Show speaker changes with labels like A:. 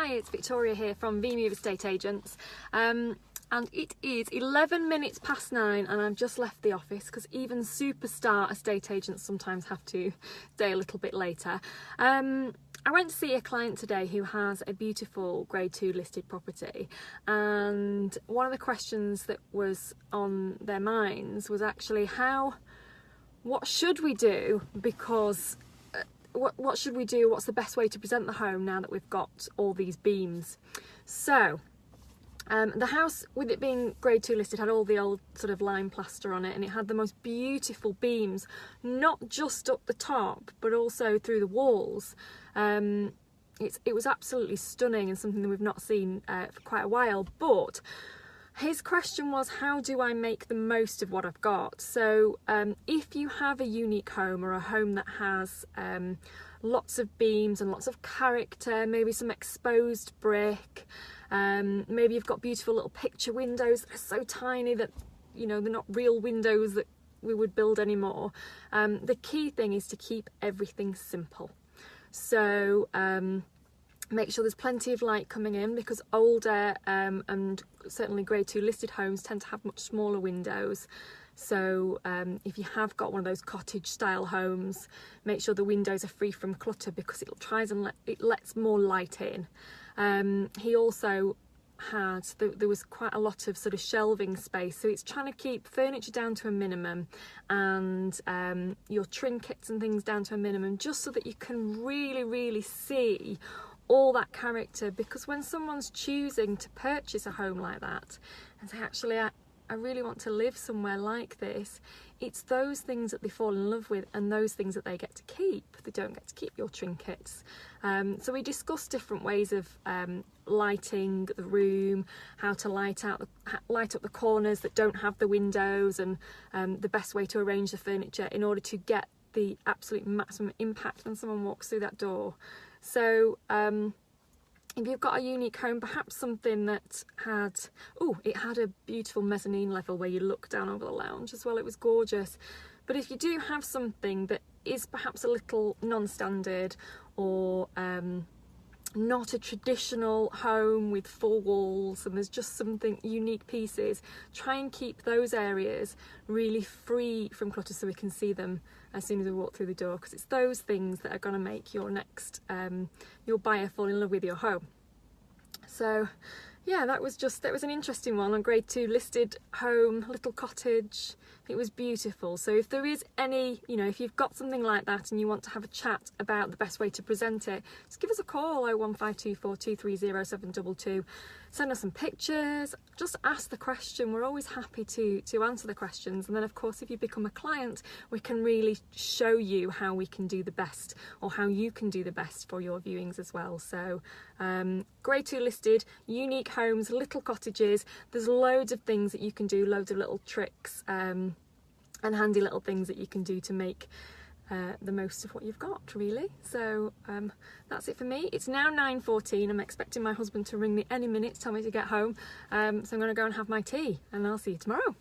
A: Hi, it's Victoria here from VMove Estate Agents, and it is 11 minutes past 9 and I've just left the office because even superstar estate agents sometimes have to stay a little bit later. I went to see a client today who has a beautiful grade 2 listed property, and one of the questions that was on their minds was actually what should we do, because what should we do, what's the best way to present the home now that we've got all these beams. So the house, with it being grade 2 listed, had all the old sort of lime plaster on it, and it had the most beautiful beams, not just up the top but also through the walls. It was absolutely stunning and something that we've not seen for quite a while. But his question was, how do I make the most of what I've got? So if you have a unique home, or a home that has lots of beams and lots of character, maybe some exposed brick, maybe you've got beautiful little picture windows that are so tiny that, you know, they're not real windows that we would build anymore. The key thing is to keep everything simple. So make sure there's plenty of light coming in, because older and certainly grade 2 listed homes tend to have much smaller windows. So if you have got one of those cottage style homes, make sure the windows are free from clutter, because it lets more light in. He also had, there was quite a lot of sort of shelving space, so it's trying to keep furniture down to a minimum and your trinkets and things down to a minimum, just so that you can really see all that character. Because when someone's choosing to purchase a home like that and say, actually I really want to live somewhere like this, it's those things that they fall in love with and those things that they get to keep. They don't get to keep your trinkets. So we discussed different ways of lighting the room, how to light up the corners that don't have the windows, and the best way to arrange the furniture in order to get the absolute maximum impact when someone walks through that door. So if you've got a unique home, perhaps something that had, it had a beautiful mezzanine level where you look down over the lounge as well, it was gorgeous. But if you do have something that is perhaps a little non-standard, or not a traditional home with 4 walls, and there's just something unique pieces, try and keep those areas really free from clutter so we can see them as soon as we walk through the door, because it's those things that are going to make your next your buyer fall in love with your home. So yeah, that was an interesting one. A grade 2 listed home, little cottage. It was beautiful. So if there is any, if you've got something like that and you want to have a chat about the best way to present it, just give us a call, 01524 230 722. Send us some pictures, just ask the question. We're always happy to answer the questions. And then of course, if you become a client, we can really show you how we can do the best, or how you can do the best for your viewings as well. So grade 2 listed, unique homes, little cottages, there's loads of things that you can do, loads of little tricks and handy little things that you can do to make the most of what you've got, really. So that's it for me. It's now 9:14. I'm expecting my husband to ring me any minute to tell me to get home, so I'm going to go and have my tea, and I'll see you tomorrow.